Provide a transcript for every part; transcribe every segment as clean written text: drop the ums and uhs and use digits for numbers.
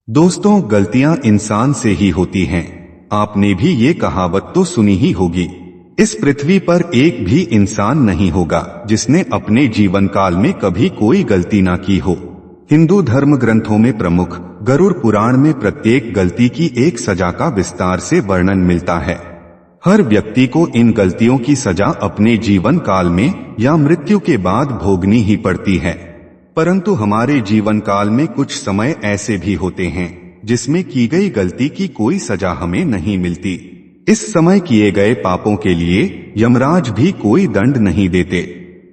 दोस्तों, गलतियां इंसान से ही होती हैं। आपने भी ये कहावत तो सुनी ही होगी। इस पृथ्वी पर एक भी इंसान नहीं होगा जिसने अपने जीवन काल में कभी कोई गलती ना की हो। हिंदू धर्म ग्रंथों में प्रमुख गरुड़ पुराण में प्रत्येक गलती की एक सजा का विस्तार से वर्णन मिलता है। हर व्यक्ति को इन गलतियों की सजा अपने जीवन काल में या मृत्यु के बाद भोगनी ही पड़ती है। परंतु हमारे जीवन काल में कुछ समय ऐसे भी होते हैं जिसमें की गई गलती की कोई सजा हमें नहीं मिलती। इस समय किए गए पापों के लिए यमराज भी कोई दंड नहीं देते।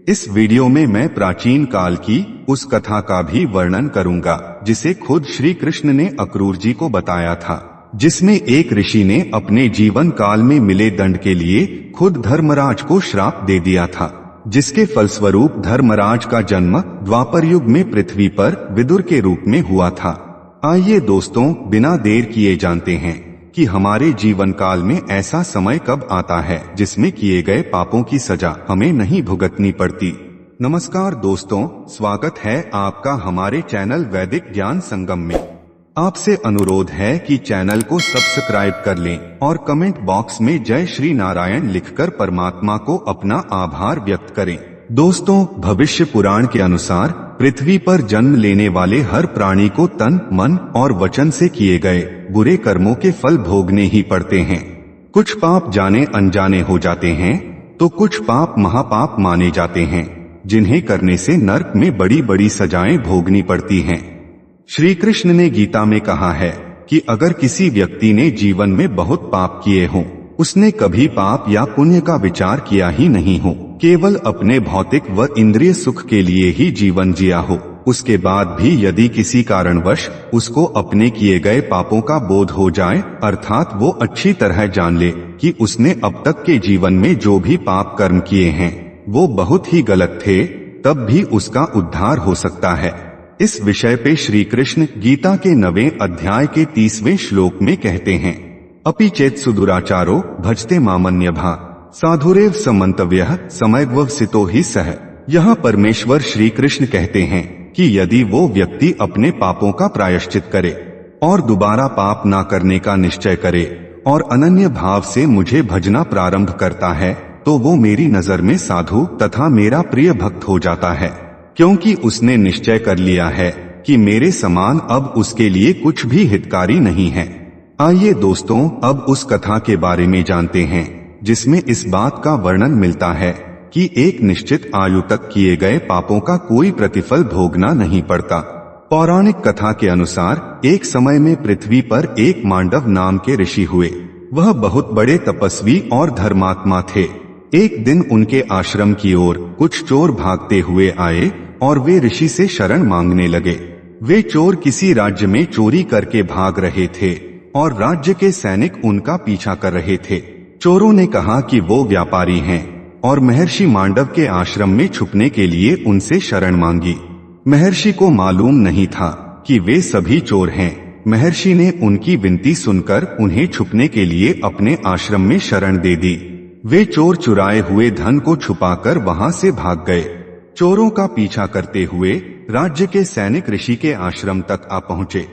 इस वीडियो में मैं प्राचीन काल की उस कथा का भी वर्णन करूंगा जिसे खुद श्री कृष्ण ने अक्रूर जी को बताया था, जिसमें एक ऋषि ने अपने जीवन काल में मिले दंड के लिए खुद धर्मराज को श्राप दे दिया था, जिसके फलस्वरूप धर्मराज का जन्म द्वापर युग में पृथ्वी पर विदुर के रूप में हुआ था। आइए दोस्तों, बिना देर किए जानते हैं कि हमारे जीवन काल में ऐसा समय कब आता है जिसमें किए गए पापों की सजा हमें नहीं भुगतनी पड़ती। नमस्कार दोस्तों, स्वागत है आपका हमारे चैनल वैदिक ज्ञान संगम में। आपसे अनुरोध है कि चैनल को सब्सक्राइब कर लें और कमेंट बॉक्स में जय श्री नारायण लिखकर परमात्मा को अपना आभार व्यक्त करें। दोस्तों, भविष्य पुराण के अनुसार पृथ्वी पर जन्म लेने वाले हर प्राणी को तन, मन और वचन से किए गए बुरे कर्मों के फल भोगने ही पड़ते हैं। कुछ पाप जाने अनजाने हो जाते हैं तो कुछ पाप महापाप माने जाते हैं, जिन्हें करने से नरक में बड़ी बड़ी सजाएं भोगनी पड़ती हैं। श्री कृष्ण ने गीता में कहा है कि अगर किसी व्यक्ति ने जीवन में बहुत पाप किए हों, उसने कभी पाप या पुण्य का विचार किया ही नहीं हो, केवल अपने भौतिक व इंद्रिय सुख के लिए ही जीवन जिया हो, उसके बाद भी यदि किसी कारणवश उसको अपने किए गए पापों का बोध हो जाए, अर्थात वो अच्छी तरह जान ले कि उसने अब तक के जीवन में जो भी पाप कर्म किए हैं वो बहुत ही गलत थे, तब भी उसका उद्धार हो सकता है। इस विषय पे श्री कृष्ण गीता के 9वें अध्याय के 30वें श्लोक में कहते हैं, अपि चेत् सुदुराचारो भजते मामन्यभा साधुरेव समन्तव्यः समयग्वसितो ही सह। यहाँ परमेश्वर श्री कृष्ण कहते हैं कि यदि वो व्यक्ति अपने पापों का प्रायश्चित करे और दोबारा पाप ना करने का निश्चय करे और अनन्य भाव से मुझे भजना प्रारंभ करता है, तो वो मेरी नजर में साधु तथा मेरा प्रिय भक्त हो जाता है, क्योंकि उसने निश्चय कर लिया है कि मेरे समान अब उसके लिए कुछ भी हितकारी नहीं है। आइए दोस्तों, अब उस कथा के बारे में जानते हैं जिसमें इस बात का वर्णन मिलता है कि एक निश्चित आयु तक किए गए पापों का कोई प्रतिफल भोगना नहीं पड़ता। पौराणिक कथा के अनुसार एक समय में पृथ्वी पर एक मांडव नाम के ऋषि हुए। वह बहुत बड़े तपस्वी और धर्मात्मा थे। एक दिन उनके आश्रम की ओर कुछ चोर भागते हुए आए और वे ऋषि से शरण मांगने लगे। वे चोर किसी राज्य में चोरी करके भाग रहे थे और राज्य के सैनिक उनका पीछा कर रहे थे। चोरों ने कहा कि वो व्यापारी हैं और महर्षि मांडव के आश्रम में छुपने के लिए उनसे शरण मांगी। महर्षि को मालूम नहीं था कि वे सभी चोर हैं। महर्षि ने उनकी विनती सुनकर उन्हें छुपने के लिए अपने आश्रम में शरण दे दी। वे चोर चुराए हुए धन को छुपाकर वहां से भाग गए। चोरों का पीछा करते हुए राज्य के सैनिक ऋषि के आश्रम तक आ पहुंचे।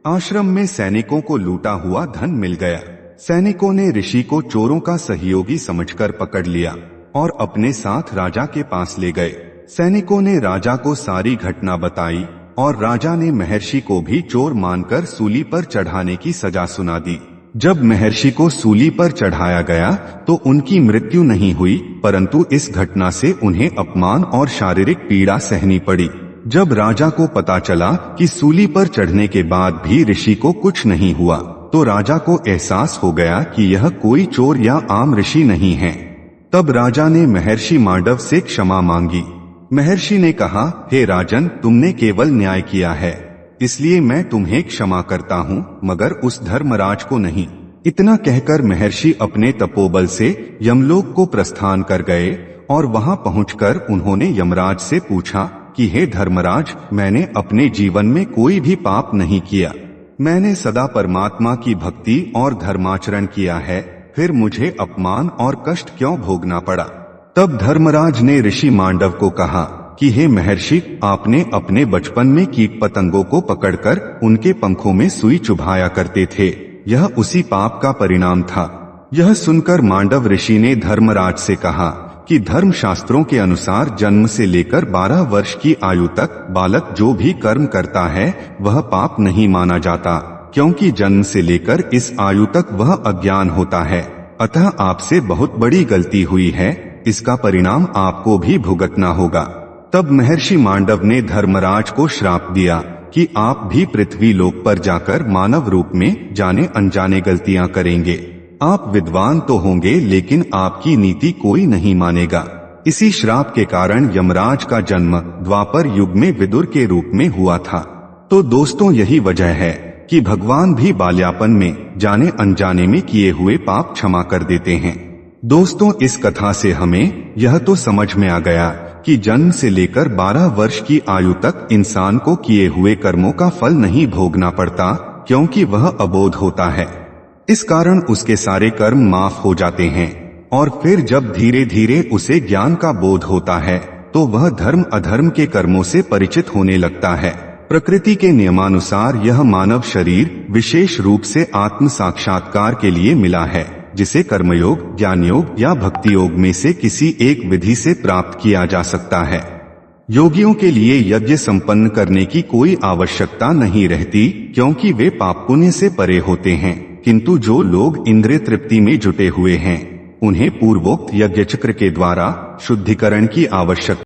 आश्रम में सैनिकों को लूटा हुआ धन मिल गया। सैनिकों ने ऋषि को चोरों का सहयोगी समझकर पकड़ लिया और अपने साथ राजा के पास ले गए। सैनिकों ने राजा को सारी घटना बताई और राजा ने महर्षि को भी चोर मानकर सूली पर चढ़ाने की सजा सुना दी। जब महर्षि को सूली पर चढ़ाया गया तो उनकी मृत्यु नहीं हुई, परंतु इस घटना से उन्हें अपमान और शारीरिक पीड़ा सहनी पड़ी। जब राजा को पता चला कि सूली पर चढ़ने के बाद भी ऋषि को कुछ नहीं हुआ, तो राजा को एहसास हो गया कि यह कोई चोर या आम ऋषि नहीं है। तब राजा ने महर्षि मांडव से क्षमा मांगी। महर्षि ने कहा, हे राजन, तुमने केवल न्याय किया है, इसलिए मैं तुम्हें क्षमा करता हूँ, मगर उस धर्मराज को नहीं। इतना कहकर महर्षि अपने तपोबल से यमलोक को प्रस्थान कर गए और वहां पहुंचकर उन्होंने यमराज से पूछा कि हे धर्मराज, मैंने अपने जीवन में कोई भी पाप नहीं किया। मैंने सदा परमात्मा की भक्ति और धर्माचरण किया है, फिर मुझे अपमान और कष्ट क्यों भोगना पड़ा? तब धर्मराज ने ऋषि मांडव को कहा कि हे महर्षि, आपने अपने बचपन में कीट पतंगों को पकड़कर उनके पंखों में सुई चुभाया करते थे, यह उसी पाप का परिणाम था। यह सुनकर मांडव ऋषि ने धर्मराज से कहा कि धर्म शास्त्रों के अनुसार जन्म से लेकर 12 वर्ष की आयु तक बालक जो भी कर्म करता है वह पाप नहीं माना जाता, क्योंकि जन्म से लेकर इस आयु तक वह अज्ञान होता है। अतः आपसे बहुत बड़ी गलती हुई है, इसका परिणाम आपको भी भुगतना होगा। तब महर्षि मांडव ने धर्मराज को श्राप दिया कि आप भी पृथ्वी लोक पर जाकर मानव रूप में जाने अनजाने गलतियां करेंगे। आप विद्वान तो होंगे लेकिन आपकी नीति कोई नहीं मानेगा। इसी श्राप के कारण यमराज का जन्म द्वापर युग में विदुर के रूप में हुआ था। तो दोस्तों, यही वजह है कि भगवान भी बाल्यापन में जाने अनजाने में किए हुए पाप क्षमा कर देते हैं। दोस्तों, इस कथा से हमें यह तो समझ में आ गया कि जन्म से लेकर 12 वर्ष की आयु तक इंसान को किए हुए कर्मों का फल नहीं भोगना पड़ता, क्योंकि वह अबोध होता है। इस कारण उसके सारे कर्म माफ हो जाते हैं और फिर जब धीरे धीरे उसे ज्ञान का बोध होता है तो वह धर्म अधर्म के कर्मों से परिचित होने लगता है। प्रकृति के नियमानुसार यह मानव शरीर विशेष रूप से आत्म साक्षात्कार के लिए मिला है, जिसे कर्मयोग, ज्ञान योग या भक्ति योग में से किसी एक विधि से प्राप्त किया जा सकता है। योगियों के लिए यज्ञ संपन्न करने की कोई आवश्यकता नहीं रहती, क्योंकि वे पाप पुण्य से परे होते हैं। किंतु जो लोग इंद्रिय तृप्ति में जुटे हुए हैं, उन्हें पूर्वोक्त यज्ञ चक्र के द्वारा शुद्धिकरण की आवश्यकता